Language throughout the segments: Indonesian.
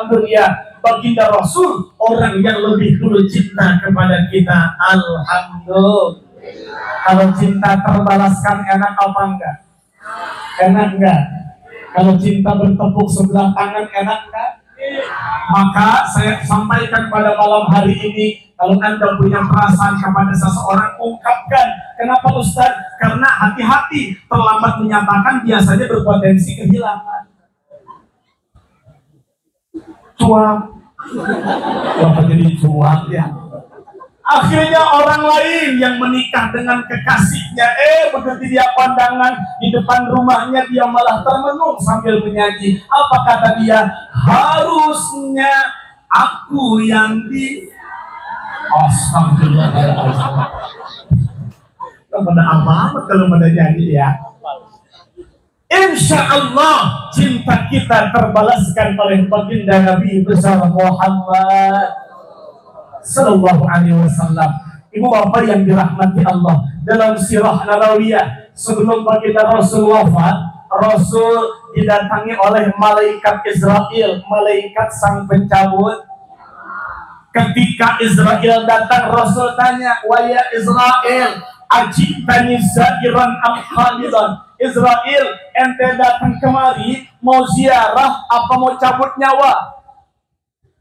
dunia. Baginda Rasul orang yang lebih dulu cinta kepada kita. Alhamdulillah. Kalau cinta terbalaskan enak apa enggak? Enak enggak? Kalau cinta bertepuk sebelah tangan enak enggak? Maka saya sampaikan pada malam hari ini, kalau Anda punya perasaan kepada seseorang, ungkapkan. Kenapa Ustaz? Karena hati-hati, terlambat menyatakan biasanya berpotensi kehilangan. Cuak. Kenapa jadi cuak ya? Akhirnya orang lain yang menikah dengan kekasihnya, begitu dia pandangan di depan rumahnya, dia malah termenung sambil menyanyi. Apa kata dia? Harusnya aku yang di... Astagfirullahaladzim. Pada amat kalau pada nyanyi ya. Insya Allah cinta kita terbalaskan oleh baginda Nabi besar Muhammad Sallallahu Alaihi Wasallam. Ibu bapak yang dirahmati Allah, dalam sirah Nabawiyah sebelum baginda Rasul wafat, Rasul didatangi oleh malaikat Israel, malaikat sang pencabut. Ketika Israel datang, Rasul tanya, "Wahai Israel, ajibtani zakiran am khalidan?" Israel, ente datang kemari mau ziarah apa mau cabut nyawa?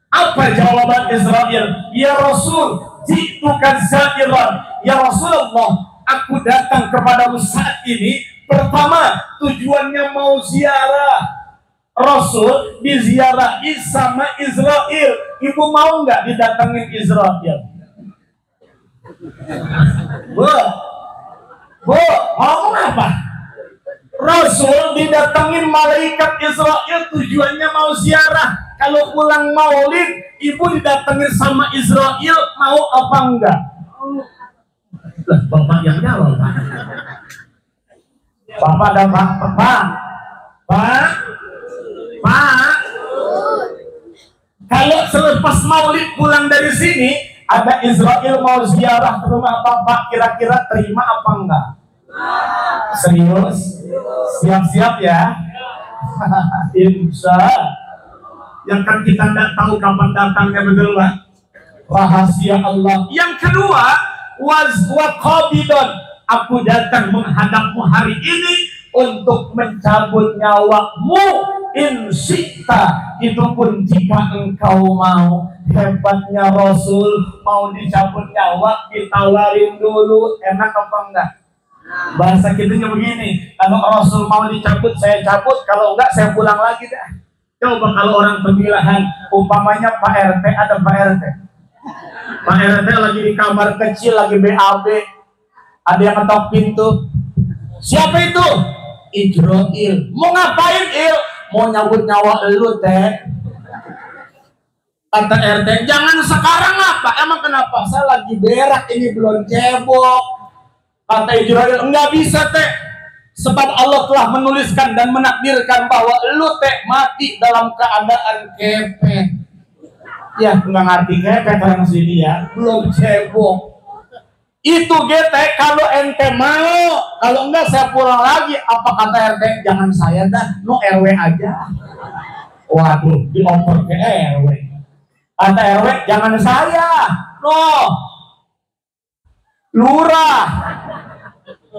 Apa jawaban Israel? Ya Rasul, jitukan zakiran. Ya Rasulullah, aku datang kepadamu saat ini. Pertama, tujuannya mau ziarah. Rasul diziarahi sama Israel. Ibu mau nggak didatengin Israel? Bu, mau apa? Rasul didatengin malaikat Israel, tujuannya mau ziarah. Kalau pulang maulid, ibu didatengin sama Israel, mau apa enggak? Bapak yang jawab, Pak. Bapak dan Pak. Kalau selepas maulid pulang dari sini, ada Israel mau ziarah ke rumah Bapak, kira-kira terima apa enggak? Serius? Siap-siap ya? Insya. Yang kan kita tidak tahu kapan datangnya, betul Pak? Rahasia Allah. Yang kedua, waqabidon, aku datang menghadapmu hari ini untuk mencabut nyawamu insyita, itu pun jika engkau mau. Hebatnya Rasul, mau dicabut nyawa ditawarin dulu, enak apa enggak? Bahasa kitanya begini, kalau Rasul mau dicabut saya cabut, kalau enggak saya pulang lagi dah. Coba kalau orang pemilihan, umpamanya Pak RT, ada Pak RT. Pak RT lagi di kamar kecil, lagi BAB, ada yang ketok pintu. Siapa itu? Ijroil. Mau ngapain Il? Mau nyabut nyawa lu teh. Kata RT, jangan sekarang apa? Emang kenapa? Saya lagi berak, ini belum cebok. Kata Ijroil, enggak bisa teh. Sebab Allah telah menuliskan dan menakdirkan bahwa lu teh mati dalam keadaan kepet. Ya, enggak ngerti kepet orang sini ya, belum cebok. Itu GT kalau ente mau, kalau enggak saya pulang lagi. Apa kata RT? Jangan saya dah, no RW aja. Waduh, dioper ke RW. Kata RW, jangan saya, no lurah.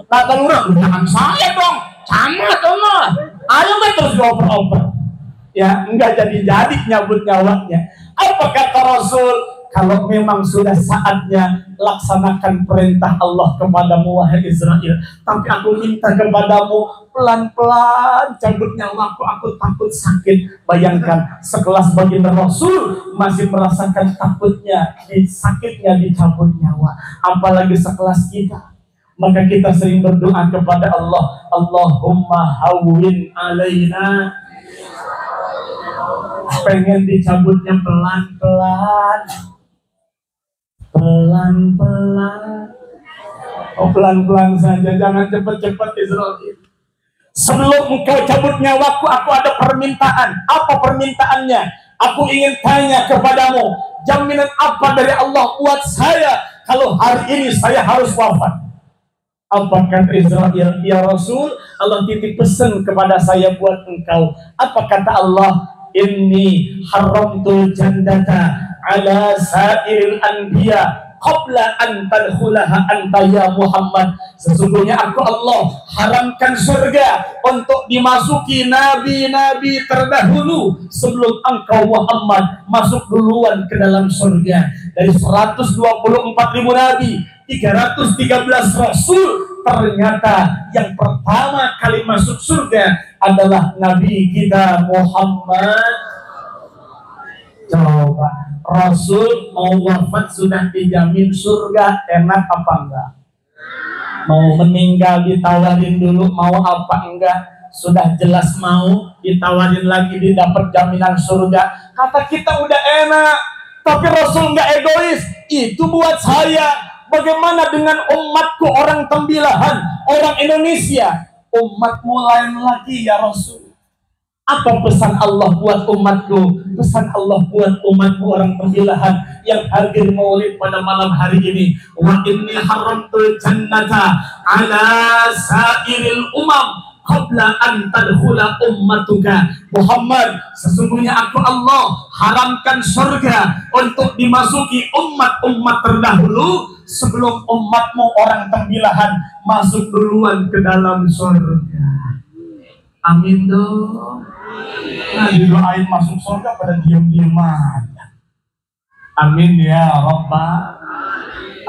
Kata lurah, jangan saya dong, sama mah. Ayo kan terus dioper-oper. Ya, enggak jadi nyabut nyawanya. Apa kata Rasul? Kalau memang sudah saatnya, laksanakan perintah Allah kepadamu wahai Israel. Tapi aku minta kepadamu pelan-pelan cabut nyawaku, aku takut sakit. Bayangkan sekelas baginda Rasul masih merasakan takutnya, sakitnya dicabut nyawa, apalagi sekelas kita. Maka kita sering berdoa kepada Allah, Allahumma hawwin alaina. Pengen dicabutnya pelan-pelan, pelan-pelan. Oh, pelan-pelan saja, jangan cepat-cepat Israel. Sebelum engkau cabut nyawaku, aku ada permintaan. Apa permintaannya? Aku ingin tanya kepadamu, jaminan apa dari Allah buat saya kalau hari ini saya harus wafat? Apa kata Israel? Ya Rasul, Allah titip pesan kepada saya buat engkau. Apa kata Allah? inni haramtul jannata ala sa'iril anbiya qabla an tadkhulaha anta ya Muhammad. Sesungguhnya aku Allah haramkan surga untuk dimasuki nabi-nabi terdahulu sebelum engkau Muhammad masuk duluan ke dalam surga. Dari 124.000 nabi, 313 rasul, ternyata yang pertama kali masuk surga adalah nabi kita Muhammad. Coba, Rasul mau wafat sudah dijamin surga, enak apa enggak? Mau meninggal ditawarin dulu mau apa enggak? Sudah jelas mau, ditawarin lagi didapat jaminan surga. Kata kita udah enak, tapi Rasul enggak egois. Itu buat saya. Bagaimana dengan umatku orang Tembilahan, orang Indonesia? Umatmu lain lagi ya Rasul. Apa pesan Allah buat umatku? Pesan Allah buat umatku orang Tembilahan yang hadir maulid pada malam hari ini. Wa inni haramtul jannata ala sa'iril umam qabla an tadkhula ummatuka Muhammad. Sesungguhnya aku Allah haramkan surga untuk dimasuki umat-umat terdahulu sebelum umatmu orang Tembilahan masuk duluan ke dalam surga. Amin dong. Nah, didoain masuk surga pada diam-diam aja. Amin ya Rabbah.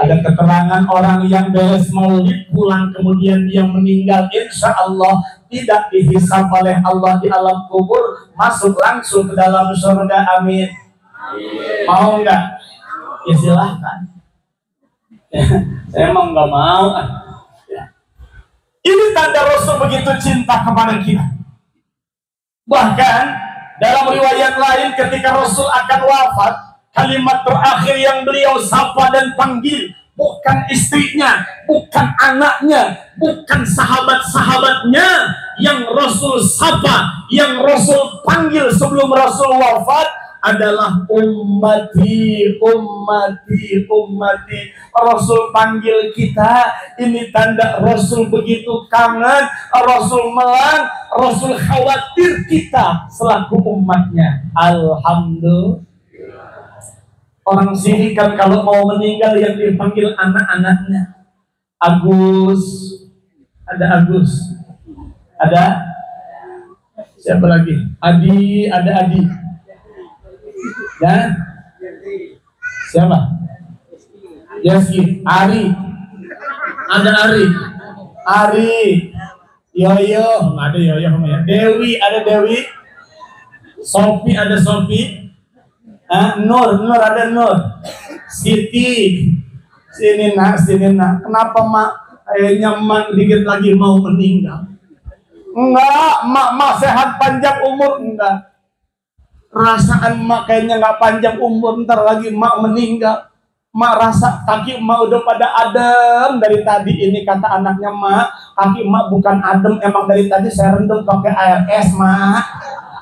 Ada keterangan orang yang beres maulid pulang kemudian dia meninggal, insya Allah tidak dihisab oleh Allah di alam kubur, masuk langsung ke dalam surga. Amin. Mau nggak? Ya silahkan. Saya emang nggak mau. Ini tanda Rasul begitu cinta kepada kita. Bahkan dalam riwayat lain ketika Rasul akan wafat, kalimat terakhir yang beliau sapa dan panggil bukan istrinya, bukan anaknya, bukan sahabat-sahabatnya. Yang Rasul sapa, yang Rasul panggil sebelum Rasul wafat adalah ummati, ummati, ummati. Rasul panggil kita, ini tanda Rasul begitu kangen, Rasul melang, Rasul khawatir kita selaku umatnya. Alhamdulillah. Orang sini kan kalau mau meninggal yang dipanggil anak-anaknya. Agus, ada Agus, ada siapa lagi? Adi, ada Adi. Dan siapa? Yaski, Ari, ada Ari, Yoyo, nggak ada Yoyo, Dewi, ada Dewi, Sofi, ada Sofi, Nur ada Nur, Siti, sini nak, kenapa mak? Kayaknya mak dikit lagi mau meninggal. Enggak, mak sehat panjang umur, enggak. Rasaan mak kayaknya nggak panjang umur, ntar lagi mak meninggal. Mak rasa kaki mak udah pada adem dari tadi. Ini kata anaknya, mak kaki mak bukan adem, emang dari tadi saya rendam pakai air es mak.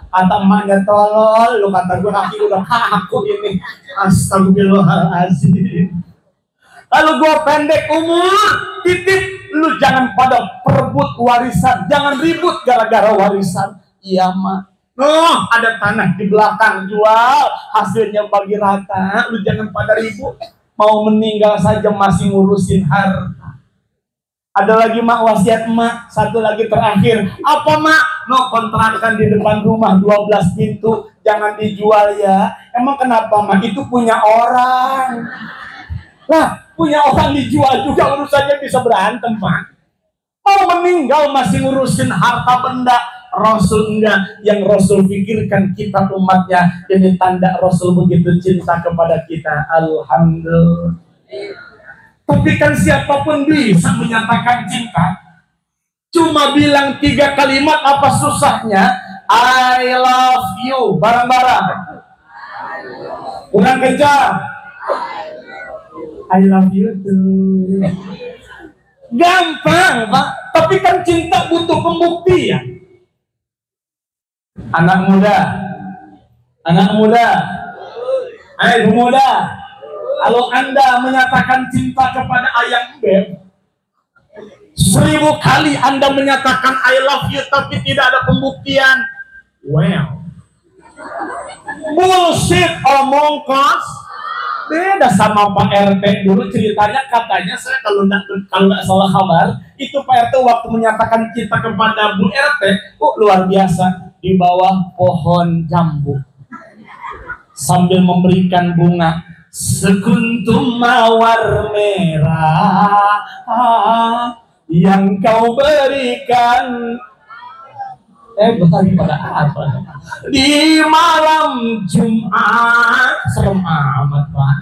Kata emaknya, tolol lu, kata gue kaki udah kaku ini. Astagfirullahaladzim. Kalau gue pendek umur, titip lu jangan pada perebut warisan, jangan ribut gara-gara warisan. Iya mak. Oh, ada tanah di belakang, jual, hasilnya bagi rata. Lu jangan pada ribut. Mau meninggal saja masih ngurusin harta. Ada lagi mak, wasiat mak, satu lagi terakhir. Apa mak? No, kontrakan di depan rumah 12 pintu, jangan dijual ya. Emang kenapa mak? Itu punya orang. Lah, punya orang dijual juga urusannya bisa berantem mak. Mau meninggal masih ngurusin harta benda. Rasul enggak. Yang Rasul pikirkan kita umatnya. Ini tanda Rasul begitu cinta kepada kita. Alhamdulillah. Tapi kan siapapun bisa menyatakan cinta. Cuma bilang 3 kalimat, apa susahnya? I love you. Barang-barang. Kurang kejar. I love you too. Gampang Pak. Tapi kan cinta butuh pembuktian. Anak muda, ayo muda, kalau Anda menyatakan cinta kepada ayang beb, 1000 kali Anda menyatakan I love you tapi tidak ada pembuktian, well, Bullshit, omong kos. Beda sama Pak RT dulu ceritanya, katanya saya kalau nggak salah kabar itu Pak RT waktu menyatakan cinta kepada Bu RT, luar biasa, di bawah pohon jambu sambil memberikan bunga sekuntum mawar merah yang kau berikan. Betari pada apa? Di malam Jumat. Serem amat Pak.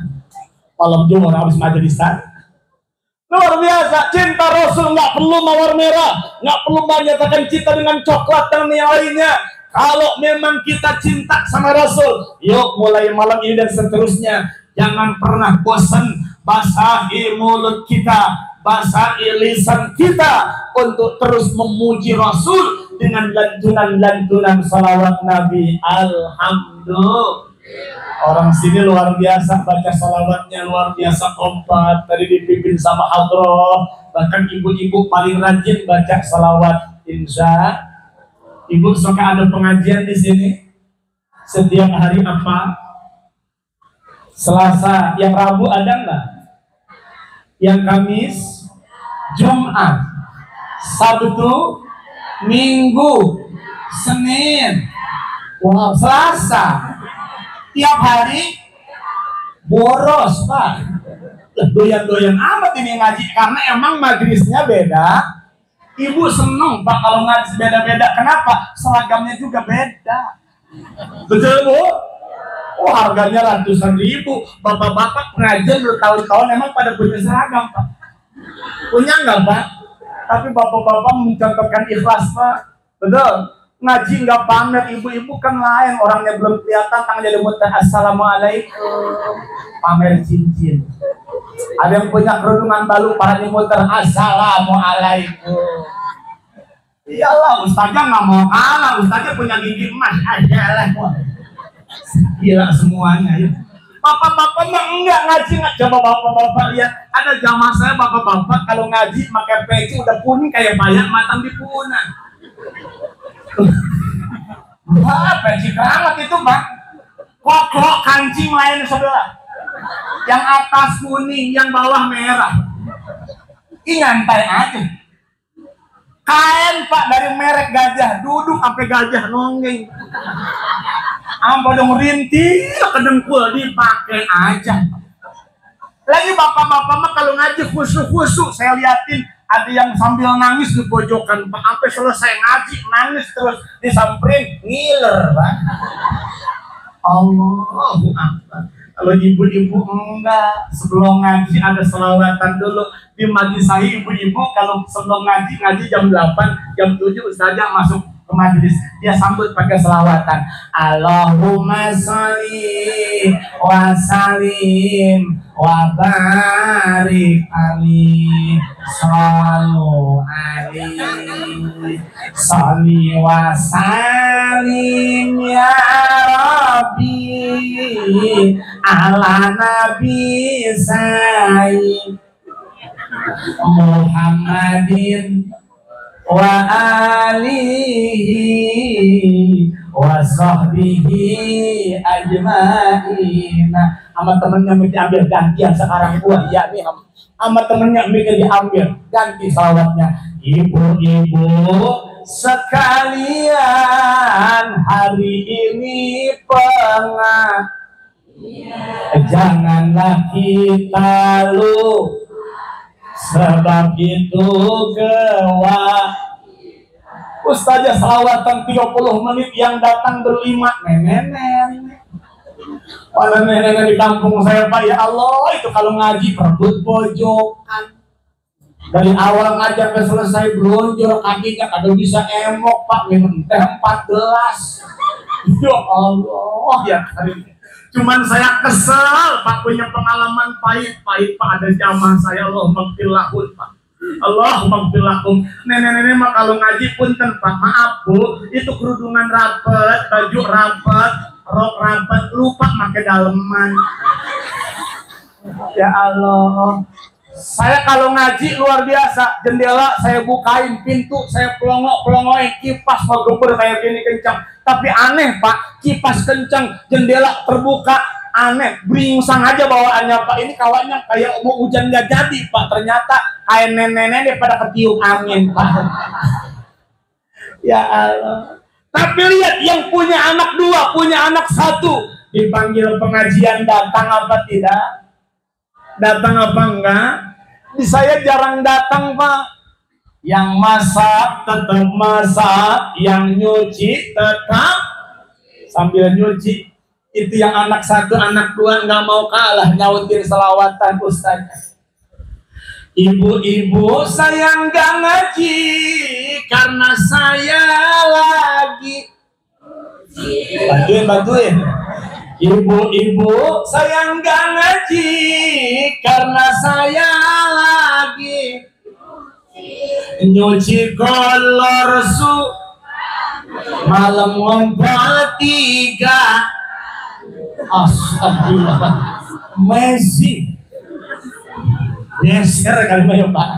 Malam Jumat habis majelisan. Luar biasa, cinta Rasul nggak perlu mawar merah, nggak perlu menyatakan cinta dengan coklat dan yang lainnya. Kalau memang kita cinta sama Rasul, yuk mulai malam ini dan seterusnya, jangan pernah bosan basahi mulut kita, basahi lisan kita untuk terus memuji Rasul dengan lantunan-lantunan salawat Nabi. Alhamdulillah. Orang sini luar biasa baca salawatnya, luar biasa kompak. Tadi dipimpin sama hadroh, bahkan ibu-ibu paling rajin baca salawat. Insya Ibu suka ada pengajian di sini setiap hari apa? Selasa, yang Rabu ada nggak? Yang Kamis, Jumat, Sabtu, Minggu, Senin, wow, Selasa, tiap hari boros Pak. Doyan-doyan amat ini ngaji karena emang majlisnya beda. Ibu seneng Pak kalau ngaji beda-beda. Kenapa? Seragamnya juga beda. Betul Bu? Harganya ratusan ribu. Bapak-bapak pengajian bertahun-tahun emang pada punya seragam Pak. Punya nggak Pak? Tapi bapak-bapak mencontohkan ikhlas Pak. Betul. Ngaji nggak pamer, ibu-ibu kan lain, orangnya belum kelihatan tangannya muter assalamualaikum, pamer cincin. Ada yang punya kerudungan balu, para muter assalamualaikum. Iyalah, ustaznya nggak mau kalah, ustaznya punya gigi emas aja lah. Gila semuanya ya. Bapak-bapak mah enggak ngaji, nggak. Coba bapak-bapak lihat, ada jamaah saya bapak-bapak kalau ngaji pakai peci udah kuning kayak bayam matang di punan. Peci keramat itu Pak. Kok kancing lain sebelah. Yang atas kuning, yang bawah merah. Ini nyantai aja. Kain Pak dari merek Gajah, duduk sampai gajah nonggeng. Ambo dong rintil ke dengkul dipakai aja. Lagi bapak-bapak mah kalau ngaji khusyuk-khusyuk, saya liatin ada yang sambil nangis di pojokan Pak, sampai selesai ngaji nangis terus, disamperin ngiler Pak. Allahu Akbar. Kalau ibu-ibu enggak, sebelum ngaji ada selawatan dulu di majlis saya. Ibu-ibu kalau sebelum ngaji jam 8, jam 7 ustazah masuk ke majelis, dia sambut pakai selawatan. Allahumma sholli wa sallim wa barik alaihi sallu alaihi sholli wa sallim ya Rabbi ala nabi sayyid Muhammadin wa alihi wa sahbihi ajma'in. Sama temennya minta ambil gantian sekarang gua, ya nih sama temennya minta diambil ganti salawatnya. Ibu-ibu sekalian, hari ini janganlah kita lupa, sebab itu Ustazah salawatan 30 menit yang datang berlima nenek-nenek. Pada nenek-nenek di kampung saya Pak, ya Allah itu kalau ngaji perebut pojokan. Dari awal ngaji sampai selesai bronjol kakinya kadang bisa emok Pak, minum teh 4 gelas. Ya Allah ya hari. Cuman saya kesel Pak, punya pengalaman pahit-pahit Pak. Ada jamaah saya, Allah maghfirlahum Pak, Allah maghfirlahum. Nenek-nenek mah kalau ngaji punten Pak, maaf Bu, itu kerudungan rapet, baju rapet, rok rapet, lupa pakai daleman. Ya Allah, Saya kalau ngaji luar biasa, jendela saya bukain, pintu saya pelongok-pelongoin, kipas ngegeber kayak gini kencang. Tapi aneh Pak, kipas kencang, jendela terbuka, aneh, beringsang aja bawaannya Pak. Ini kawannya kayak mau hujan nggak jadi Pak. Ternyata kayak nenek-nenek pada ketiup angin Pak. Ya Allah. Tapi lihat yang punya anak 2, punya anak 1, dipanggil pengajian datang apa tidak? Datang apa enggak? Saya jarang datang Pak. Yang masak tetap masak, yang nyuci tetap sambil nyuci. Itu yang anak 1, anak 2 nggak mau kalah nyautin selawatan Ustaz. Ibu-ibu saya nggak ngaji karena saya lagi bantuin. Ibu-ibu saya nggak ngaji karena saya lagi nyuci kolor malam ngompol 3. Astagfirullah. Messi geser kali ya Pak.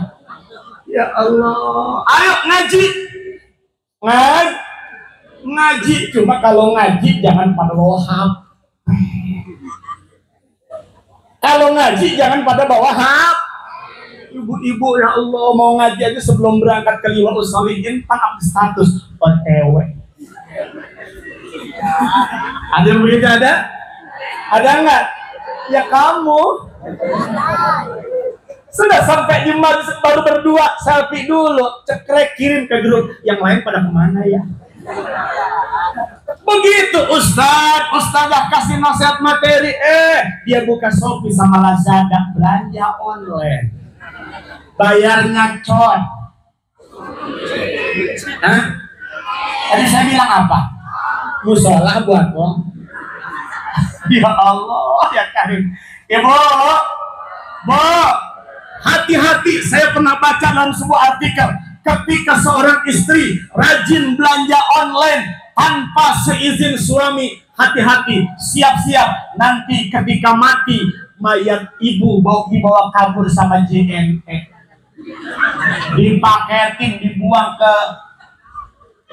Ya Allah. Ayo ngaji. Ngaji. Cuma kalau ngaji jangan pada wahab. Kalau ngaji jangan pada bawa hap. Ibu-ibu ya Allah mau ngaji aja sebelum berangkat ke Liwa Usalihin pan status OTW. Ada yang begitu ada? Ada enggak? Ya kamu. Sudah sampai di masjid baru berdua selfie dulu, cekrek kirim ke grup. Yang lain pada kemana ya? Begitu Ustazah kasih nasihat materi, dia buka Shopee sama Lazada, belanja online, bayarnya con. Tadi saya bilang apa? Musola buat lo. Ya Allah ya Karim. Ibu, hati-hati. Saya pernah baca dalam sebuah artikel, ketika seorang istri rajin belanja online tanpa seizin suami, hati-hati, siap-siap nanti ketika mati mayat ibu dibawa kabur sama JNE, dipaketin dibuang ke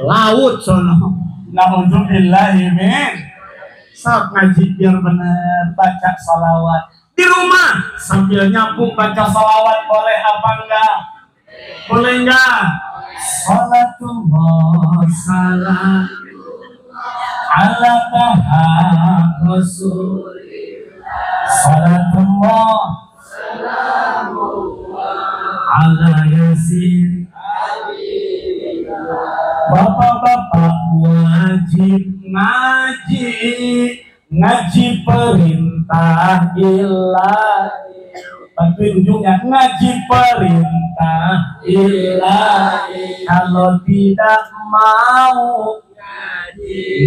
laut sono. Nauzubillahimin. Saat ngaji biar benar, baca salawat di rumah sambil nyapu baca salawat, boleh apa enggak? Boleh enggak? Salatullah salam ala taha rasul, salatullah ala yasin. Bapak-bapak wajib ngaji perintah ilahi. Bantuin ujungnya, ngaji perintah ilahi. Kalau tidak mau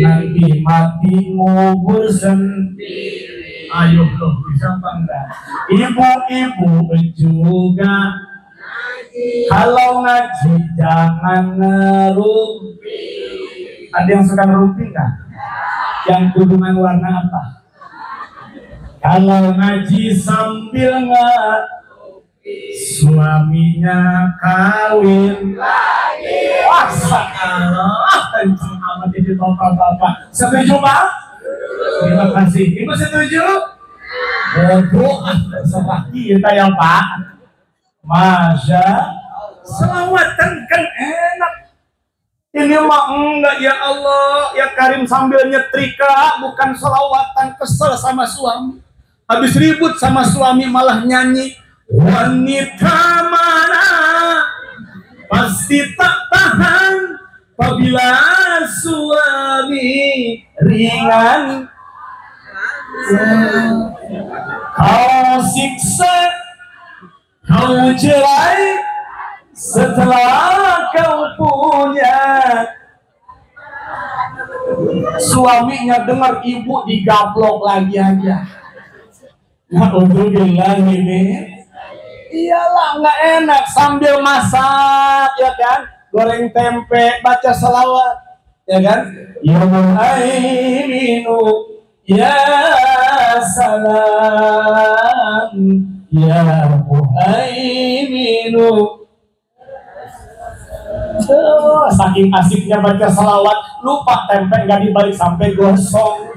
nanti mati ngubur sendiri. Ayo loh, bisa apa enggak? Ibu-ibu juga kalau ngaji jangan ngerumpi. Ada yang suka ngerumpi enggak? Yang kerudungan warna apa? Kalau ngaji sambil suaminya kawin lagi. Wah, Allah, kencang amat ini bapak-bapak. Setuju Pak? Terima kasih. Ibu setuju? Berdoa serah kita ya Pak. Masya selawatan kan enak. Ini mah enggak ya Allah ya Karim sambil nyetrika, bukan selawatan, kesel sama suami. Habis ribut sama suami malah nyanyi. Wanita mana pasti tak tahan apabila suami ringan. Kau siksa, kau cerai setelah kau punya. Suaminya dengar ibu digaplok lagi aja. Iyalah nggak enak sambil masak ya kan, goreng tempe, baca selawat ya kan. Ya muhaiminu ya salam, ya muhaiminu saking asiknya baca salawat, lupa tempe nggak dibalik sampai gosong.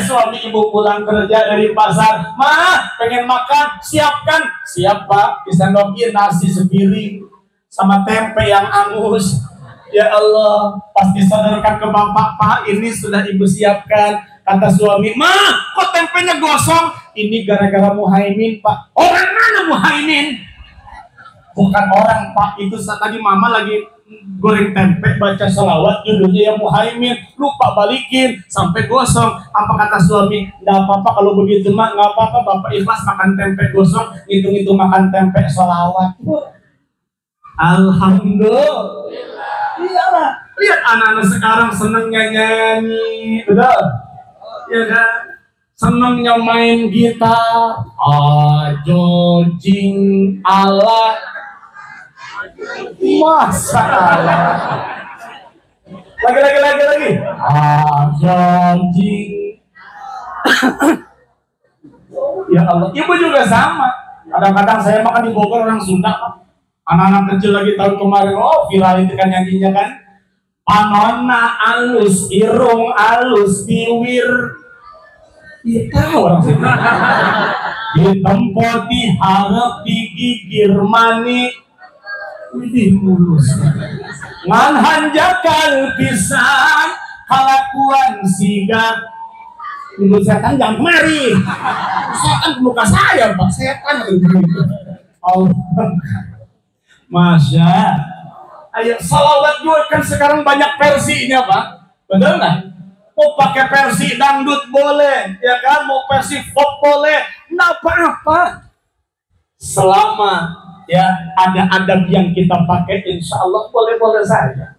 Suami ibu pulang kerja dari pasar, "Ma, pengen makan, siapkan." "Siap Pak." Disendokin nasi sepiring sama tempe yang angus. Ya Allah, pasti sadarkan ke bapak, "Pak, ini sudah ibu siapkan." Kata suami, "Ma, kok tempenya gosong?" "Ini gara-gara Muhaimin Pak." "Orang mana Muhaimin?" "Bukan orang Pak, itu tadi mama lagi goreng tempe baca salawat judulnya yang Muhaimin, lupa balikin sampai gosong." Apa kata suami? "Nggak apa-apa kalau begitu mak, nggak apa-apa, bapak ikhlas makan tempe gosong, hitung-hitung makan tempe salawat." Alhamdulillah. Iyalah, lihat anak-anak sekarang senengnya nyanyi, betul? Ya kan? Senengnya main gitar, ajojing Allah, masalah. Lagi. Ajojing. Ya Allah, ibu juga sama. Kadang-kadang saya makan di Bogor orang Sunda, anak-anak kecil lagi tahun kemarin, viral itu kan nyanyinya kan, "Panona alus, irung alus, biwir." Iya tahu orang Sunda. "Ditempo diharap digigir mani." Widih mulus. "Ngan hanjakal pisan kalakuan siga." Ibu setan jangan kemari. Setan ke muka saya Pak, setan Allah. Masya. Ayo salawat juga kan sekarang banyak versinya Pak, betul nggak? Mau pakai versi dangdut boleh, ya kan? Mau versi pop boleh, nggak apa-apa. Selama ya ada adab yang kita pakai, insya Allah boleh-boleh saja.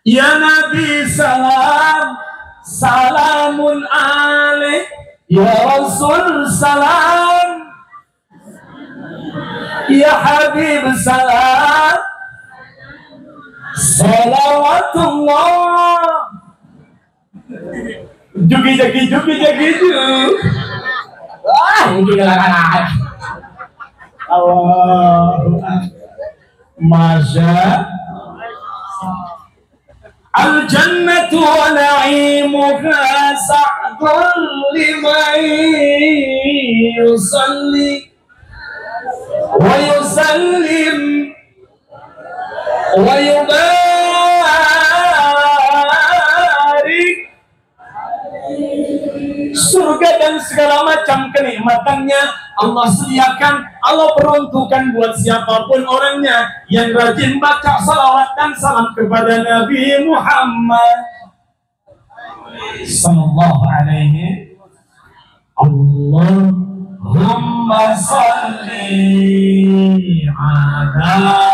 Ya Nabi salam, salamun alaik. Ya Rasul salam, ya Habib salam, salawatullah. Jugi. Allah. Masya. Al-jannatu wa na'imuha sa'dun liman yusalli wa yusallim wa yubarik. Surga dan segala macam kenikmatannya Allah sediakan, Allah peruntukkan buat siapapun orangnya yang rajin baca salawat dan salam kepada Nabi Muhammad sallallahu alaihi. Allahumma salli ala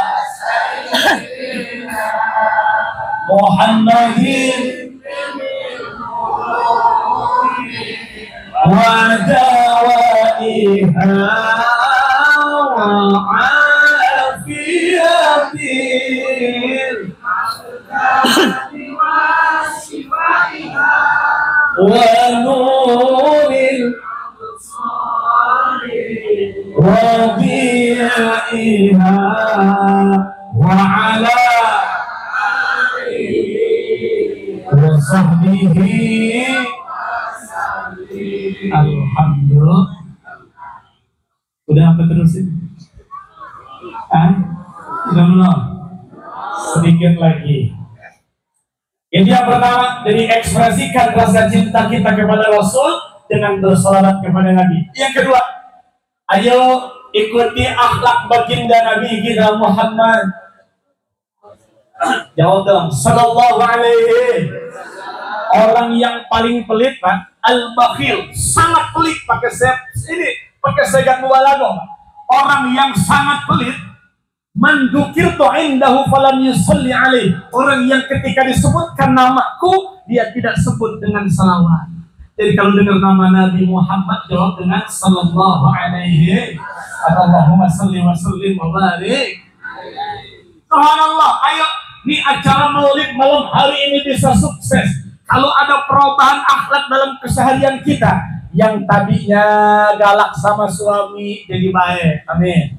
Muhammadin wa dawaiha wa afiyatin wa nuril wa bi'iha wa ala wa sahbihi. Alhamdulillah. Udah apa terusin? Sudah belum? Sedikit lagi. Ini yang pertama, dari ekspresikan rasa cinta kita kepada Rasul dengan bersalawat kepada Nabi. Yang kedua, ayo ikuti akhlak baginda Nabi kita Muhammad. Jawab dong, sallallahu alaihi. Orang yang paling pelit Pak, al-bakhil, sangat pelit, pakai segat mubalaghah. Orang yang sangat pelit, mandukirtu indahu falam yusalli alaih. Orang yang ketika disebutkan namaku, dia tidak sebut dengan salawat. Jadi kalau dengar nama Nabi Muhammad, jawab dengan sallallahu alaihi. Allahumma salli wa sallim wa barik. Subhanallah, ayo nih acara maulid malam hari ini bisa sukses kalau ada perubahan akhlak dalam keseharian kita. Yang tadinya galak sama suami jadi baik, amin.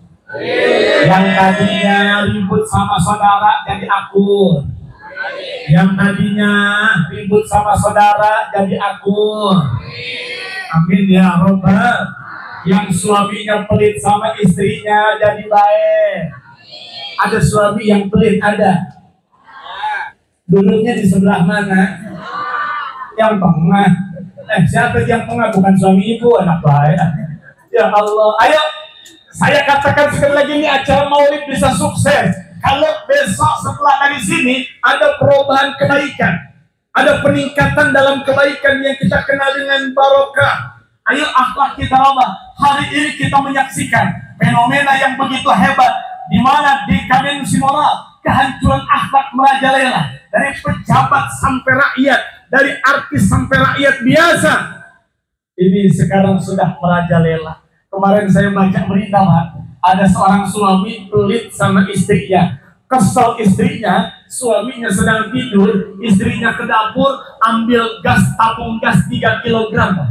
Yang tadinya ribut sama saudara jadi akur. Yang tadinya ribut sama saudara jadi akur. Amin ya Rabbal. Yang suaminya pelit sama istrinya jadi baik. Ada suami yang pelit, ada. Duduknya di sebelah mana? Yang tengah. Siapa yang tengah? Bukan suami ibu, anak baik. Ya Allah, ayo. Saya katakan sekali lagi, ini acara maulid bisa sukses kalau besok setelah dari sini ada perubahan kebaikan, ada peningkatan dalam kebaikan yang kita kenal dengan barokah. Ayo akhlak kita ubah. Hari ini kita menyaksikan fenomena yang begitu hebat, di mana dekadensi moral, kehancuran akhlak merajalela, dari pejabat sampai rakyat, dari artis sampai rakyat biasa. Ini sekarang sudah merajalela. Kemarin saya baca berita, Pak, ada seorang suami pelit sama istrinya. Kesel istrinya, suaminya sedang tidur, istrinya ke dapur ambil gas, tabung gas 3 kilogram.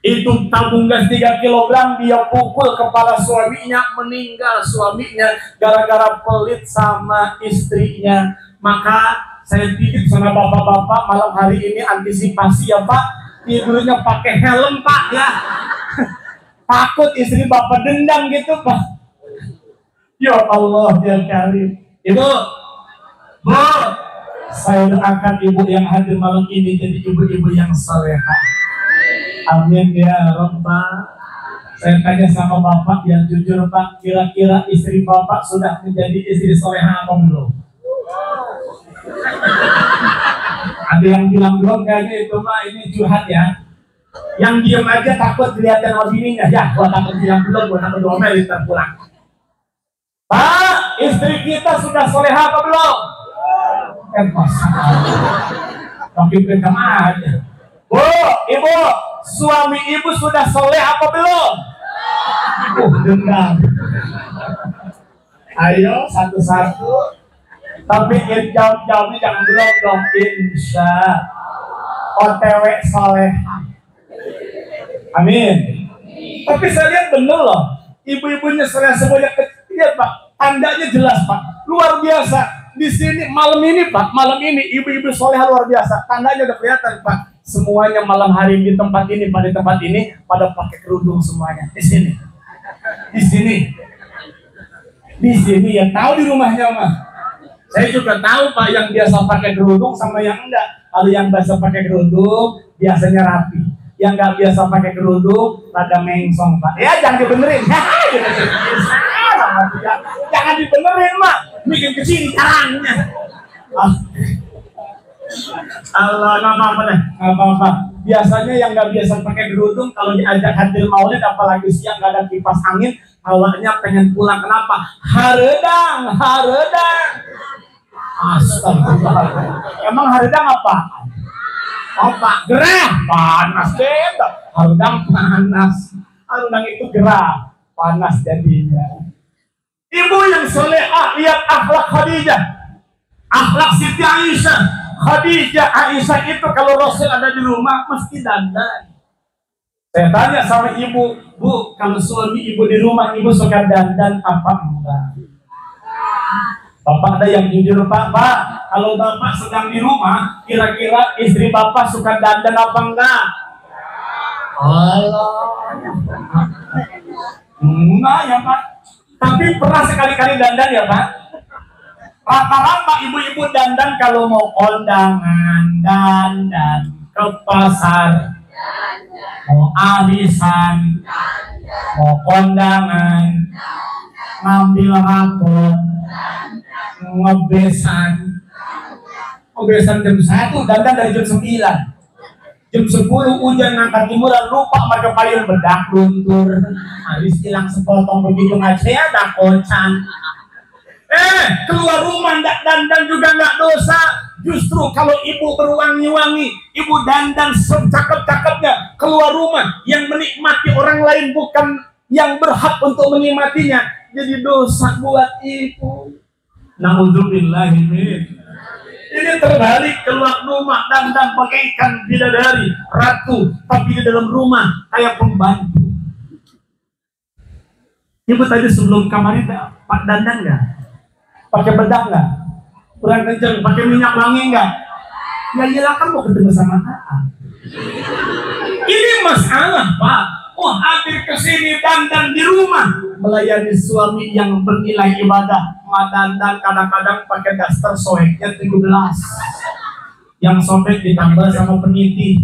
Itu tabung gas 3 kilogram dia pukul kepala suaminya, meninggal suaminya gara-gara pelit sama istrinya. Maka saya titip sama bapak-bapak malam hari ini, antisipasi ya Pak, tidurnya pakai helm Pak ya. Takut istri bapak dendam gitu Pak. Ya Allah ya Karim. Ibu, Bu, saya doakan ibu yang hadir malam ini jadi ibu-ibu yang salehah. Amin ya Rabbal. Saya tanya sama bapak yang jujur Pak, kira-kira istri bapak sudah menjadi istri solehah apa belum? Ada yang bilang belum, kayaknya itu Pak, ini curhat ya. Yang diam aja takut kelihatan sama bininya. Ya, gua takut bilang belum, gua takut domel ntar pulang. Pak, istri kita sudah solehah apa belum? Tapi pegang aja. Bu, ibu, suami ibu sudah soleh apa belum? Dendam. Ayo satu-satu. Tapi jawab-jawabnya jangan belum dong. Insya OTW soleh. Amin. Tapi saya lihat bener loh, ibu-ibunya soleh semuanya kecil Pak. Tandanya jelas Pak, luar biasa. Di sini malam ini Pak, malam ini ibu-ibu soleh luar biasa. Tandanya udah kelihatan Pak. Semuanya malam hari di tempat ini, pada tempat ini pada pakai kerudung semuanya. Di sini, ya tahu di rumahnya mah. Saya juga tahu Pak yang biasa pakai kerudung sama yang enggak. Kalau yang biasa pakai kerudung biasanya rapi, yang nggak biasa pakai kerudung rada mengsong Pak. Ya jangan dibenerin, jangan dibenerin Mak, bikin kesini caranya. Allah, nggak apa-apa deh, nggak apa-apa. Biasanya yang nggak biasa pakai kerudung kalau diajak hadir maulid, apalagi siang nggak ada kipas angin, awalnya pengen pulang. Kenapa? Haredang. Astagfirullah. Emang haredang apa? Pak, gerah, panas beda. Haredang panas. Haredang itu gerah, panas jadinya. Ibu yang solehah, lihat akhlak Khadijah, akhlak Siti Aisyah. Aisyah itu kalau Rasul ada di rumah mesti dandan. Saya tanya sama ibu, Bu, kalau suami ibu di rumah, ibu suka dandan apa enggak? Bapak ada yang jujur Pak, kalau Bapak sedang di rumah, kira-kira istri Bapak suka dandan apa enggak? Allah. Enggak ya Pak. Tapi pernah sekali-kali dandan ya Pak? Rata-rata ibu-ibu dandan kalau mau kondangan, dandan ke pasar, mau arisan, mau kondangan, ngambil rapor, ngebesan jam 1, dandan dari jam 9. Jam 10 hujan ngangkat timuran, lupa pakai payung, bedak luntur, habis hilang sepotong begitu ngaji ada kocan. Keluar rumah ndak dandan juga nggak dosa. Justru kalau ibu berwangi-wangi, ibu dandan secakep-cakepnya, keluar rumah yang menikmati orang lain bukan yang berhak untuk menikmatinya, jadi dosa buat ibu. Na'udzubillahi min. Ini terbalik, keluar rumah dandan bagaikan bidadari, ratu, tapi di dalam rumah kayak pembantu. Ibu tadi sebelum kamar itu Pak dandan nggak? Pakai bedak nggak? Kurang kenceng, pakai minyak wangi nggak? Ya iyalah kan mau ketemu sama AA. Ini masalah Pak. Oh hadir ke sini dandan di rumah melayani suami yang bernilai ibadah. Dandan kadang-kadang pakai daster soeknya 17. Yang sobek ditambah sama peniti.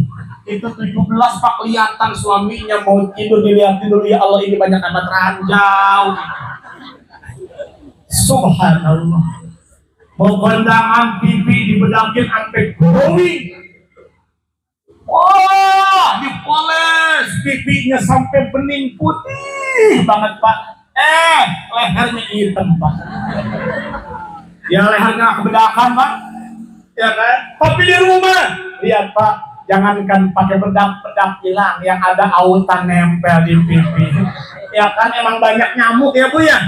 Itu 17 Pak, kelihatan suaminya mau tidur, dilihatin dulu, ya Allah ini banyak amat ranjau. Subhanallah. Mau kondangan pipi dibedakin sampai glowing. Wah, dipoles pipinya sampai bening putih banget Pak. Lehernya hitam Pak. Ya lehernya kebedakan Pak. Ya kan? Tapi di rumah lihat Pak, jangankan pakai bedak hilang, yang ada autan nempel di pipi. Ya kan, emang banyak nyamuk ya Bu ya.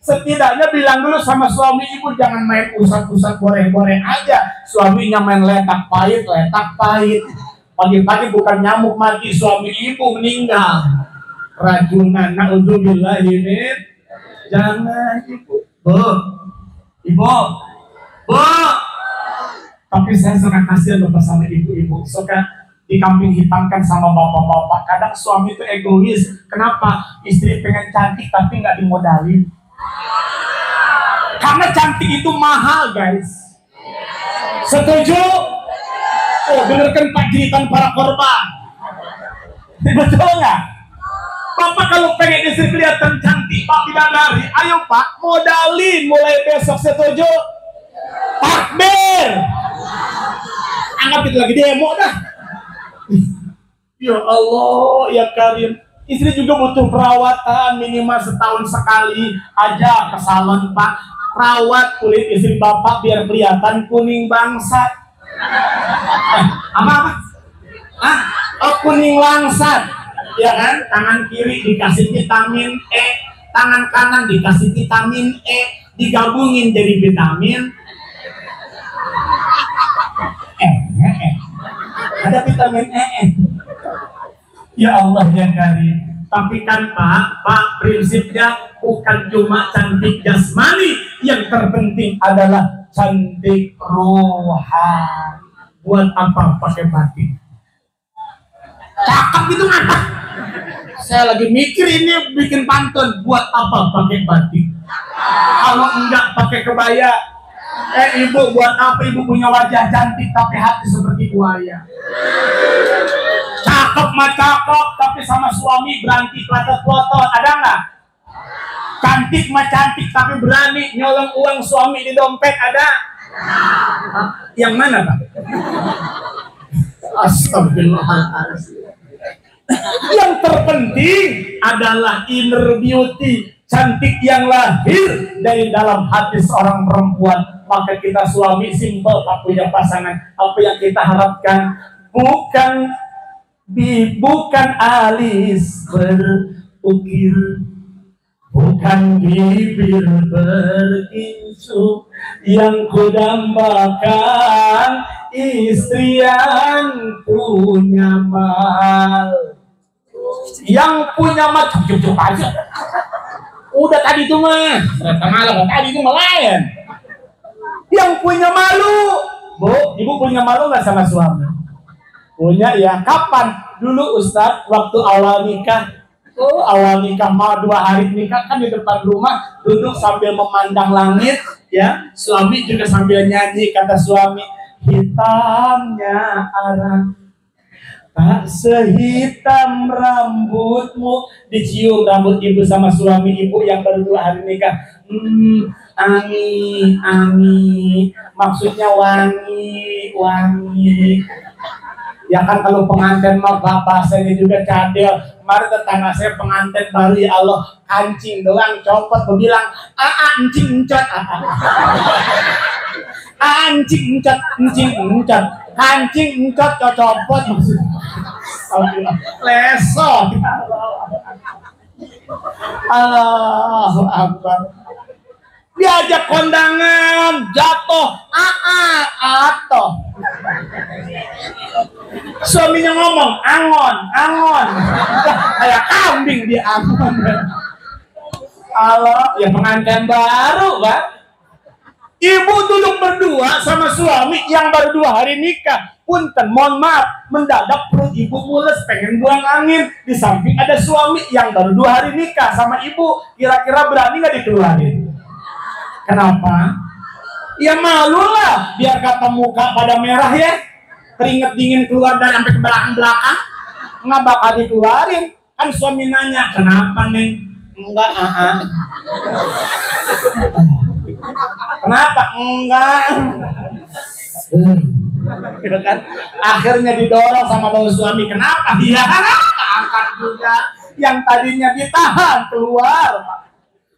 Setidaknya bilang dulu sama suami ibu, jangan main usap-usap goreng-goreng aja. Suaminya main letak pahit. Pagi-pagi bukan nyamuk mati, suami ibu meninggal. Rajunan, na'udzubillah ini. Jangan ibu. Ibu. Tapi saya suka kasihan loh sama ibu-ibu. Suka dikambing hitamkan sama bapak-bapak. Kadang suami itu egois. Kenapa? Istri pengen cantik tapi nggak dimodalin. Karena cantik itu mahal guys. Setuju? Oh dengarkan Pak jeritan para korban. Betul nggak? Bapak kalau pengen istri kelihatan cantik Pak bidadari, ayo Pak modalin mulai besok. Setuju? Takbir. Anggap itu lagi demo dah. Ya Allah ya Karim. Istri juga butuh perawatan minimal setahun sekali aja ke salon Pak. Rawat kulit istri Bapak biar kelihatan kuning bangsat. Apa? Kuning langsat. Ya kan? Tangan kiri dikasih vitamin E, tangan kanan dikasih vitamin E, digabungin jadi vitamin ada vitamin E. Ya Allah ya Karim. Tapi kan Pak prinsipnya bukan cuma cantik jasmani, yang terpenting adalah cantik rohani. Buat apa pakai batik? Cakep gitu ngapa? Saya lagi mikir ini bikin pantun. Buat apa pakai batik? Kalau enggak pakai kebaya. Ibu buat apa ibu punya wajah cantik tapi hati seperti buaya? Cakep mah cakep tapi sama suami berhenti pelotot-pelotot, ada nggak? Cantik mah cantik tapi berani nyolong uang suami di dompet, ada? Yang mana Pak? Astagfirullahaladzim. Yang terpenting adalah inner beauty, cantik yang lahir dari dalam hati seorang perempuan. Maka kita suami simpel tak punya pasangan. Apa yang kita harapkan bukan alis berukir, bukan bibir berkincu, yang kudambakan istri yang punya mal. Yang punya mal cukup aja. Udah tadi itu mah ternyata malam, tadi itu lain. Yang punya malu, Bu, ibu punya malu nggak sama suami? Punya ya. Kapan? Dulu Ustadz waktu awal nikah. Awal nikah mau 2 hari nikah kan di depan rumah duduk sambil memandang langit ya. Suami juga sambil nyanyi, kata suami, hitamnya arang tak sehitam rambutmu. Dicium rambut ibu sama suami ibu yang baru 2 hari nikah. Angi, maksudnya wangi. Ya kan kalau pengantin mah bahasanya juga cadel. Kemarin tetangga saya pengantin baru, ya Allah, kancing doang copot, bilang encing encot, kancing encot copot maksudnya. Leso. Allahu Akbar. Diajak kondangan, jatuh, atoh. Suaminya ngomong, angon. Kayak kambing dia angon. Allah, ya pengantin baru, Pak. Ibu duduk berdua sama suami yang baru 2 hari nikah. Punten, mohon maaf, mendadak perut ibu mules, pengen buang angin. Di samping ada suami yang baru 2 hari nikah sama ibu. Kira-kira berani nggak dikeluarin? Kenapa? Ya malu lah, biar kata muka pada merah ya. Keringet dingin keluar dan sampai ke belakang-belakang. Nggak bakal dikeluarin. Kan suami nanya, kenapa Neng? Enggak, Kenapa? Enggak. Gitu kan? Akhirnya didorong sama bang suami. Kenapa? Dia angkat juga. Yang tadinya ditahan keluar.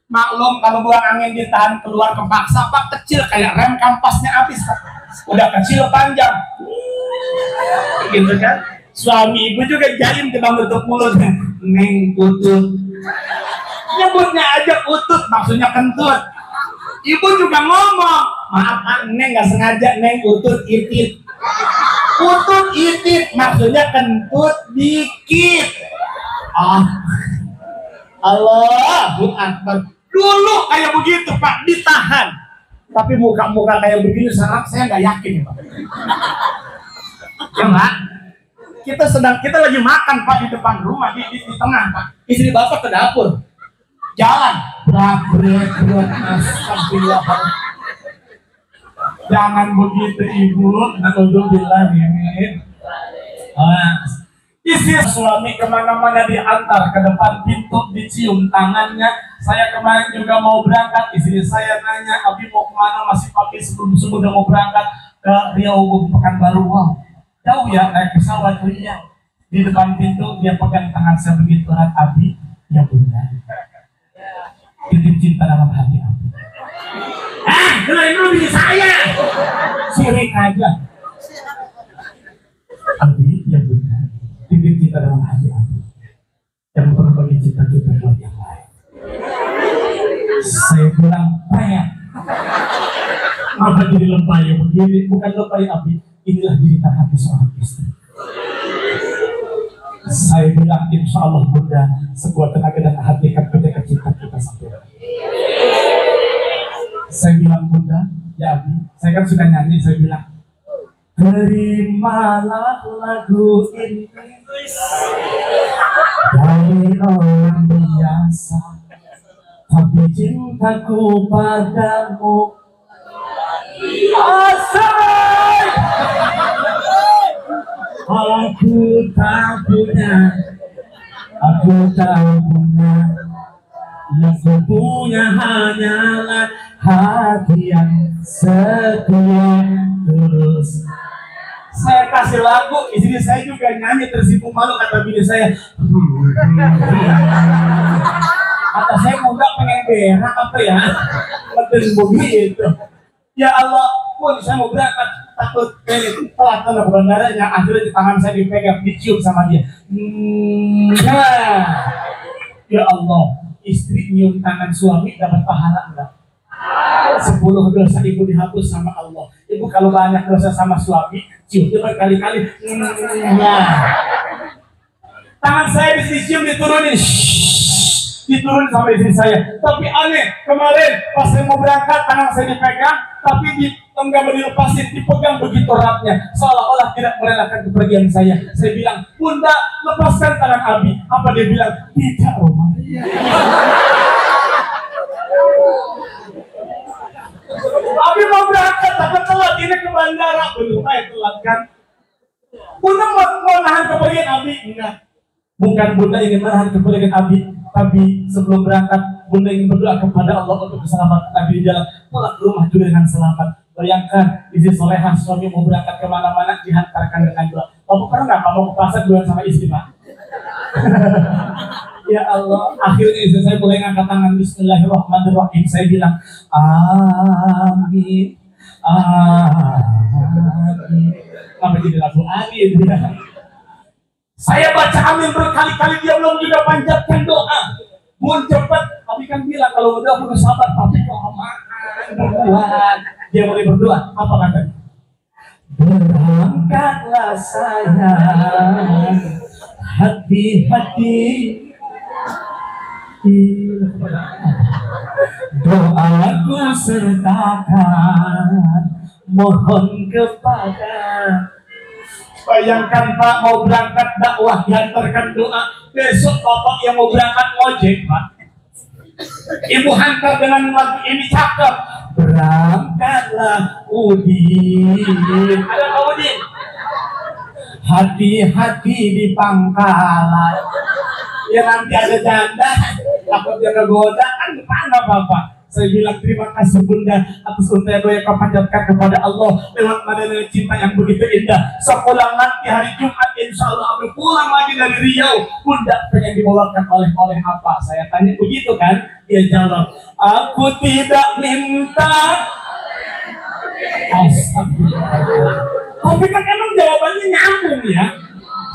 Maklum kalau buang angin ditahan keluar kepaksa, Pak, kecil kayak rem kampasnya habis, Pak. Udah kecil panjang. Gitu kan? Suami ibu juga jaim ke bang tutup mulutnya. Neng utut. Nyebutnya aja utut, maksudnya kentut. Ibu juga ngomong, maaf Neng nggak sengaja, Neng utut itit. Utut itit, maksudnya kentut dikit. Allahu Akbar. Dulu kayak begitu Pak, ditahan. Tapi muka-muka kayak begini sekarang saya nggak yakin Pak. Ya Pak, kita lagi makan Pak di depan rumah, di tengah Pak. Istri Bapak ke dapur. Jalan, astagfirullah. Jangan begitu ibu, naudzubillah ini. Istri suami kemana-mana diantar ke depan pintu, dicium tangannya. Saya kemarin juga mau berangkat, istri saya nanya, Abi mau kemana? Masih pagi sebelum subuh udah mau berangkat ke Riau Pekanbaru. Wow, jauh ya naik pesawat. Iya. Di depan pintu dia pegang tangan saya begitu erat, Abi, ya Bunda. Titip cinta dalam hati aku. Kenapa ini saya? Sirik aja. Abi, ya Bunda, titip cinta dalam hati aku. Jangan pernah bagi cinta kita buat yang lain. Saya bilang payah. Apa jadi lebay ya begini? Bukan lebay Abi. Inilah cerita hati seorang istri. Saya bilang insya Allah Bunda, sekuat tenaga dan hati akan ketika cinta kita sampai. Saya bilang Bunda, ya Abi, saya kan suka nyanyi, saya bilang terimalah lagu ini dari orang biasa, tapi cintaku padamu asal. Aku tak punya, yang ku punya hanyalah hati yang setia terus. Saya kasih lagu, istri saya juga nyanyi tersipu malu, kata bini saya. Kata saya muda pengen berak apa ya? Betul begitu. Ya Allah, pun saya mau berangkat, takut ini telat karena bandaranya. Akhirnya di tangan saya dipegang, dicium sama dia. Ya Allah, istri nyium tangan suami dapat pahala enggak? 10 dosa ibu dihapus sama Allah. Ibu kalau banyak dosa sama suami, cium dia berkali-kali. Tangan saya dicium diturunin. Diturunin sama istri saya. Tapi aneh, kemarin pas saya mau berangkat tangan saya dipegang, tapi enggak mau dilepasin, dipegang begitu eratnya, seolah-olah tidak merelakan kepergian saya. Saya bilang, Bunda, lepaskan tangan Abi. Apa dia bilang? Tidak, Roma. Abi mau berangkat, tapi telat, ini ke bandara. Belum aja telat kan? Bunda mau nahan kepergian Abi? Enggak. Bukan Bunda ingin menahan kepergian Abi, tapi sebelum berangkat, Bunda ingin berdoa kepada Allah untuk keselamatan Abi di jalan. Pulang ke rumah juga dengan selamat. Bayangkan, istri solehah suami mau berangkat kemana-mana dihantarkan dengan doa. Kamu pernah nggak kamu ke pasar duluan sama istri Pak? Ya Allah, akhirnya istri saya mulai ngangkat tangan. Bismillahirrahmanirrahim. Saya bilang, amin, amin. Apa jadi lagu amin? Saya baca amin berkali-kali, dia belum juga panjatkan doa. Mun cepat, tapi kan bilang kalau udah perlu sabar, tapi kalau berbuat, dia boleh berdoa. Apa katanya? Berangkatlah sayang, hati-hati. Doaku sertakan, mohon kepada. Bayangkan Pak, mau berangkat dakwah diantarkan doa. Besok Bapak yang mau berangkat ngojek Pak, Ibu hantar dengan lagu ini cakep. Berangkatlah Udin. Ada Pak Udin? Hati-hati di pangkalan. Ya nanti ada janda, takut dia kegoda, kan mana Bapak? Saya bilang terima kasih Bunda atas unta yang kau panjatkan kepada Allah lewat nada-nada cinta yang begitu indah. Sepulang nanti hari Jumat insya Allah aku pulang lagi dari Riau. Bunda pengen dibawakan oleh apa? Saya tanya begitu kan? Dia jawab, aku tidak minta. Astagfirullah. Tapi kan emang jawabannya nyambung ya.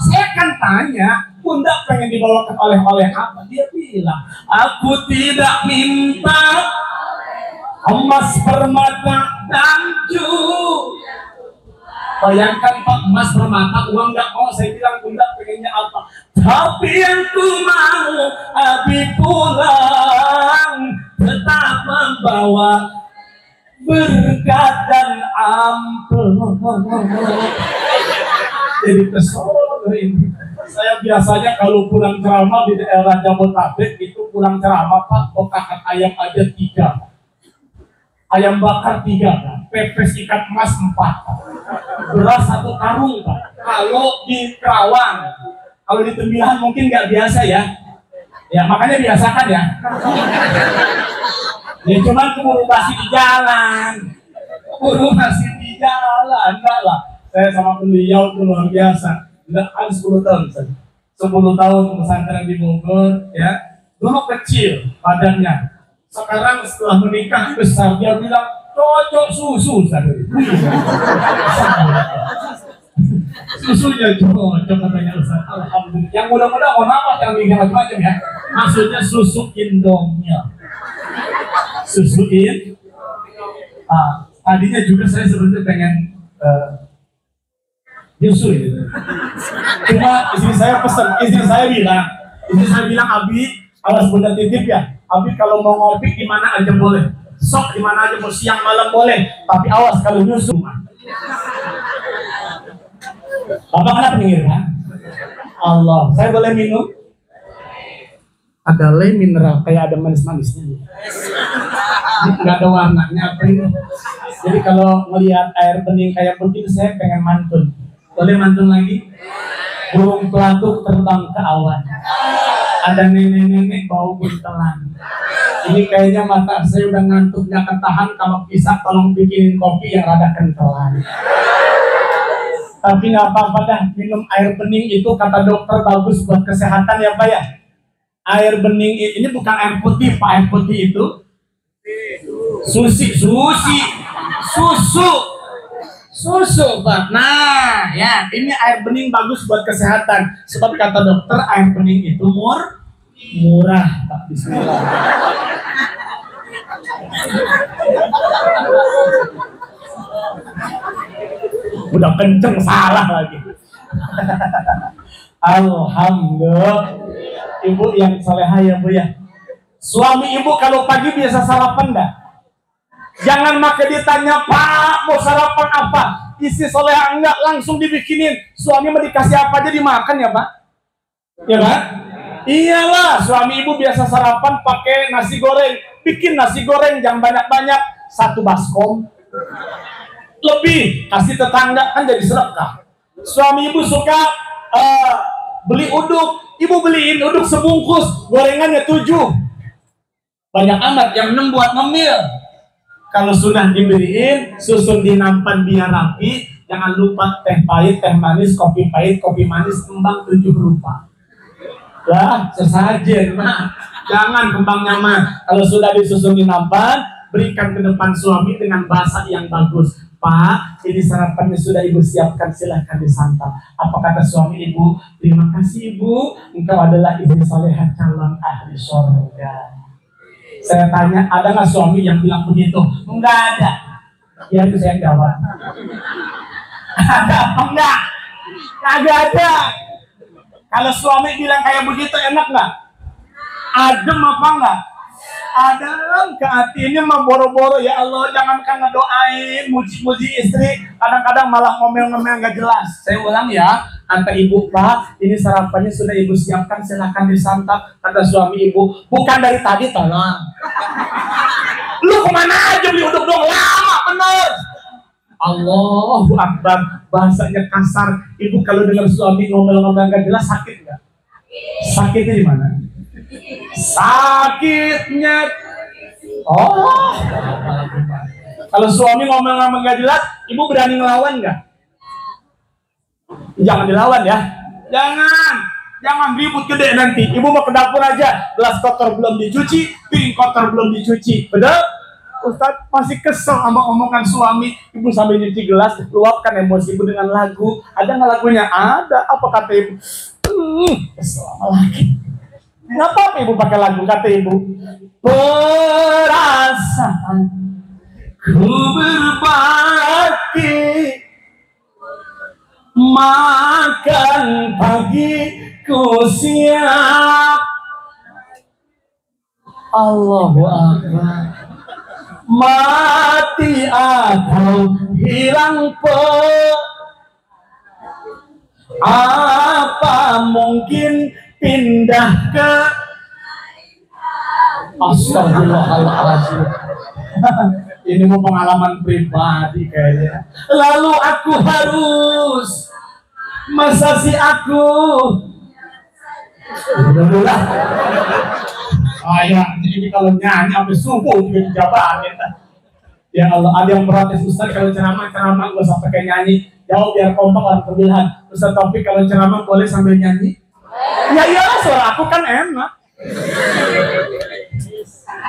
Saya kan tanya, Bunda pengen dibawakan oleh apa? Dia bilang, aku tidak minta emas, permata, dan juga. Bayangkan Pak, emas, permata, uang nggak mau. Saya bilang, Bunda pengennya apa? Tapi yang ku mau, Abi pulang tetap membawa berkat dan amplop. Jadi kesel ini. Saya biasanya kalau pulang ceramah di daerah Jabodetabek itu pulang ceramah Pak, bokakan ayam aja 3, ayam bakar 3, pepes ikan emas 4, beras 1 karung Pak. Kalau di Kerawang, kalau di Tembilahan mungkin nggak biasa ya. Ya makanya biasakan ya. Ya cuman keburu basi di jalan, enggak lah. Saya sama beliau itu luar biasa. Enggak ada 10 tahun saja. 10 tahun pesantren di Bogor ya. Dulu kecil badannya. Sekarang setelah menikah besar, dia bilang cocok susu saja. Susunya cocok katanya Ustaz. Alhamdulillah. Yang mudah-mudah mohon apa yang bikin macam-macam ya. Maksudnya susu Indomilk. Susuin. Tadinya juga saya sebenarnya pengen nyusu gitu. Cuma istri saya pesan, istri saya bilang Abi, awas Bunda titip ya. Abi kalau mau ngopi di mana aja boleh, sok di mana aja, mau siang malam boleh, tapi awas kalau nyusu. Bapak kenapa pinggir kan? Allah, saya boleh minum? Ada le mineral, kayak ada manis-manisnya. Nggak ada warnanya apa ini. Jadi kalau melihat air bening kayak begitu, saya pengen mantun. Boleh mantun lagi? Burung pelatuk terbang ke awan. Ada nenek-nenek bau buntelan. Ini kayaknya mata saya udah ngantuk, gak ketahan. Kalau bisa tolong bikinin kopi yang rada kentelan. Tapi nggak apa-apa dah, minum air bening itu kata dokter bagus buat kesehatan ya Pak ya. Air bening ini bukan air putih Pak, air putih itu susu Pak. Nah ya, ini air bening bagus buat kesehatan. Sebab kata dokter air bening itu murah Pak. Bismillah. Udah kenceng salah lagi. Alhamdulillah. Ibu yang salehah ya Bu ya. Suami ibu kalau pagi biasa sarapan enggak? Jangan maka ditanya Pak mau sarapan apa, istri salehah enggak langsung dibikinin. Suami mau dikasih apa aja dimakan ya Pak? Ya Pak? Iyalah, suami ibu biasa sarapan pakai nasi goreng. Bikin nasi goreng jangan banyak-banyak, 1 baskom lebih, kasih tetangga kan jadi sedekah. Suami ibu suka beli uduk, ibu beliin uduk sebungkus, gorengannya 7, banyak amat, yang 6 buat ngemil. Kalau sudah dibeliin, susun di nampan biar rapi. Jangan lupa teh pahit, teh manis, kopi pahit, kopi manis, kembang 7 rupa. Lah, sesajen mah. Jangan kembangnya mah. Kalau sudah disusun di nampan, berikan ke depan suami dengan bahasa yang bagus. Pak, ini sarapannya sudah ibu siapkan, silahkan disantap. Apa kata suami ibu? Terima kasih ibu, engkau adalah istri salehah calon ahli surga. Saya tanya, ada nggak suami yang bilang begitu? Enggak ada. Ya itu saya jawab. Ada apa enggak? Kagak ada. Kalau suami bilang kayak begitu enak nggak? Adem apa enggak? Ada ke hati ini mah boro-boro ya Allah, jangankan ngedoain, muji-muji istri, kadang-kadang malah ngomel-ngomel nggak jelas. Saya ulang ya, kata ibu, Pak, ini sarapannya sudah ibu siapkan, silakan disantap. Kata suami ibu, bukan dari tadi tolong. Lu kemana aja beli uduk dong, lama bener. Allahu Akbar, bahasanya kasar. Ibu kalau dengar suami ngomel-ngomel nggak jelas sakit nggak? Sakitnya di mana? Sakitnya. Oh, kalau suami ngomel-ngomel nggak jelas, ibu berani ngelawan nggak? Jangan dilawan ya. Jangan ribut gede nanti. Ibu mau ke dapur aja, gelas kotor belum dicuci, piring kotor belum dicuci. Betul? Ustadz masih kesel sama omongan suami. Ibu sambil nyuci gelas, luapkan emosi ibu dengan lagu. Ada nggak lagunya? Ada. Apa kata ibu? Kesel lagi. Nggak apa-apa ibu pakai lagu, kata ibu. Perasaan ku berbakti, makan pagi ku siap. Allahu Akbar. Mati atau hilang apa mungkin pindah ke Astagfirullahaladzim. Ini mau pengalaman pribadi kayaknya. Lalu aku harus masa si aku udah. Ya, jadi kalau nyanyi sampai subuh juga dijabarin. Ya Allah, ada yang protes Ustaz kalau ceramah gak usah pakai nyanyi. Jauh biar kompak orang pemilihan. Ustaz Taufik kalau ceramah boleh sambil nyanyi? Ya iyalah, suara aku kan enak.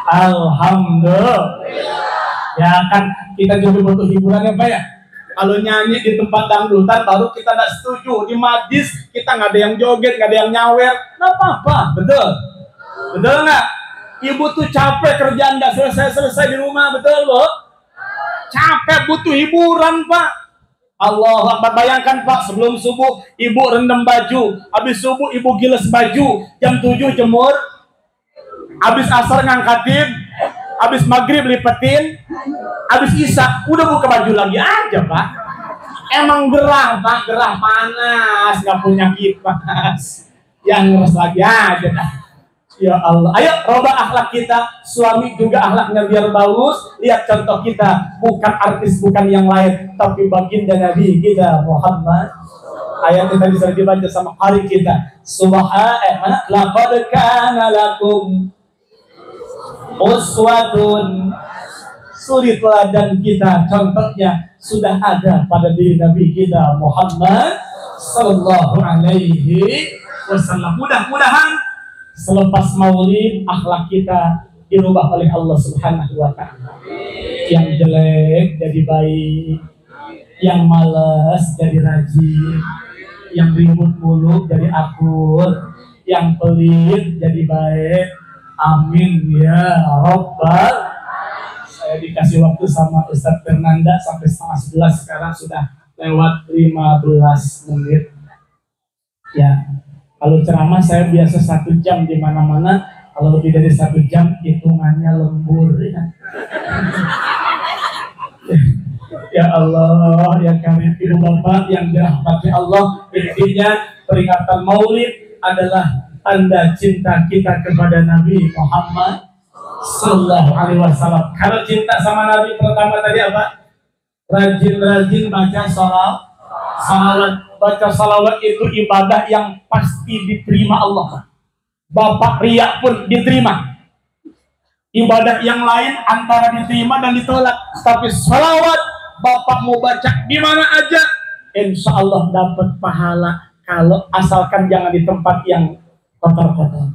Alhamdulillah. Ya kan kita juga butuh hiburan ya Pak ya. Kalau nyanyi di tempat dangdutan baru kita tidak setuju. Di majlis kita nggak ada yang joget, nggak ada yang nyawer, nggak apa-apa, betul? Betul nggak? Ibu tuh capek kerjaan nggak selesai di rumah, betul loh? Capek butuh hiburan Pak. Allah Akbar, bayangkan Pak, sebelum subuh ibu rendam baju, habis subuh ibu giles baju, jam 7 jemur, habis asar ngangkatin, habis maghrib lipetin, habis isya udah buka baju lagi aja Pak. Emang gerah Pak, gerah panas, nggak punya kipas, yang ngeres lagi aja. Ya Allah, ayo robah akhlak kita. Suami juga akhlaknya biar bagus. Lihat contoh kita, bukan artis, bukan yang lain, tapi baginda Nabi kita Muhammad. Ayat yang tadi sudah dibaca sama hari kita. Subhanallah, laqad kana lakum uswatun. Suri teladan kita, contohnya sudah ada pada diri Nabi kita Muhammad sallallahu alaihi wasallam. Mudah-mudahan selepas maulid akhlak kita dirubah oleh Allah Subhanahu wa ta'ala. Yang jelek jadi baik, yang malas jadi rajin, yang ribut mulu jadi akur, yang pelit jadi baik. Amin ya Rabbal. Saya dikasih waktu sama Ustadz Fernanda sampai 10:30, sekarang sudah lewat 15 menit. Ya, kalau ceramah saya biasa 1 jam di mana-mana. Kalau lebih dari 1 jam hitungannya lembur. Ya Allah, ya kami ibu bapak yang dirahmati Allah, intinya peringatan Maulid adalah tanda cinta kita kepada Nabi Muhammad sallallahu alaihi wasallam. Kalau cinta sama Nabi pertama tadi apa? Rajin-rajin baca salawat. Baca salawat itu ibadah yang pasti diterima Allah. Bapak riya pun diterima. Ibadah yang lain antara diterima dan ditolak. Tapi salawat Bapak mau baca di mana aja, insya Allah dapat pahala. Kalau asalkan jangan di tempat yang kotor-kotor.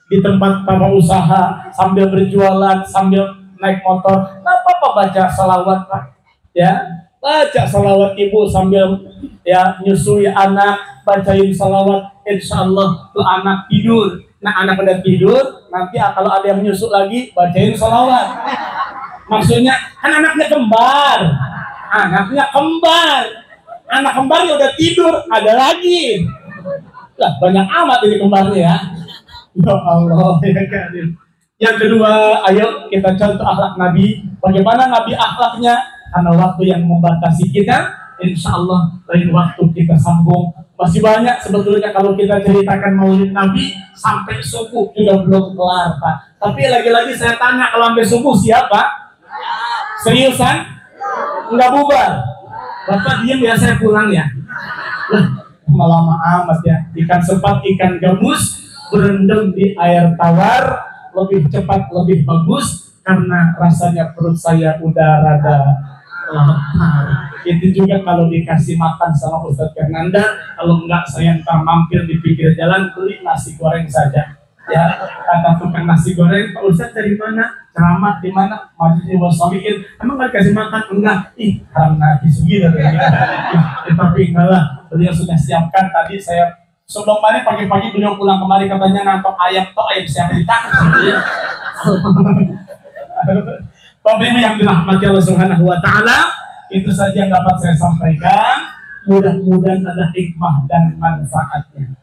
Di tempat para usaha sambil berjualan, sambil naik motor, nggak apa-apa baca salawat Pak. Ya, baca salawat ibu sambil ya nyusui anak, bacain salawat, insya Allah tuh anak tidur. Nah anak udah tidur, nanti kalau ada yang nyusu lagi bacain salawat. Maksudnya kan anaknya kembar, anak kembarnya udah tidur, ada lagi lah, banyak amat ini kembarnya ya. Ya Allah ya Karim. Yang kedua, ayo kita contoh akhlak Nabi. Bagaimana Nabi akhlaknya? Karena waktu yang membatasi kita, insya Allah lain waktu kita sambung. Masih banyak sebetulnya kalau kita ceritakan maulid Nabi sampai subuh juga belum kelar, Pak. Tapi lagi-lagi saya tanya, kalau sampai subuh siapa? Seriusan? Enggak bubar? Bapak diem ya, saya pulang ya. Lama amat ya. Ikan sepat, ikan gabus berendam di air tawar, lebih cepat, lebih bagus, karena rasanya perut saya udah rada lapar. Itu juga kalau dikasih makan sama Ustadz Fernanda, kalau enggak saya ntar mampir di pinggir jalan beli nasi goreng saja. Ya, kata tukang nasi goreng, Pak Ustadz dari mana? Ceramah di mana? Masjid Wasoliin. Emang nggak dikasih makan? Enggak. Ih, karena disugi dari tapi enggak lah. Beliau sudah siapkan tadi. Saya sebelum kemarin pagi-pagi beliau pulang kemari katanya ngantok ayam siapa ditangkap. Bapak Ibu yang dirahmati Allah Subhanahu wa taala, itu saja yang dapat saya sampaikan. Mudah-mudahan ada hikmah dan manfaatnya.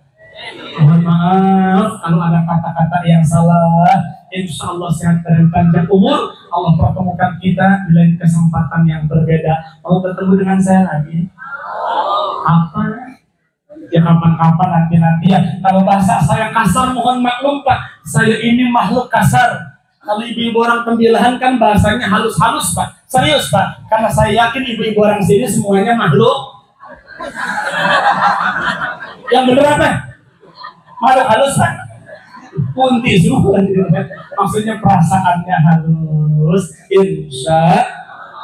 Mohon maaf kalau ada kata-kata yang salah. Insya Allah sehat dan panjang umur. Allah pertemukan kita di lain kesempatan yang berbeda. Mau bertemu dengan saya lagi? Apa? Ya kapan-kapan nanti ya. Kalau bahasa saya kasar mohon maklum Pak. Saya ini makhluk kasar. Kalau ibu-ibu orang Tembilahan kan bahasanya halus-halus Pak. Serius Pak. Karena saya yakin ibu-ibu orang sini semuanya makhluk. Yang bener apa? Makhluk halus Pak. Punti semua. Maksudnya perasaannya halus. Insya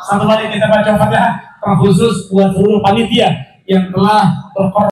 satu kali kita baca Fatihah terkhusus buat seluruh panitia yang telah berkorban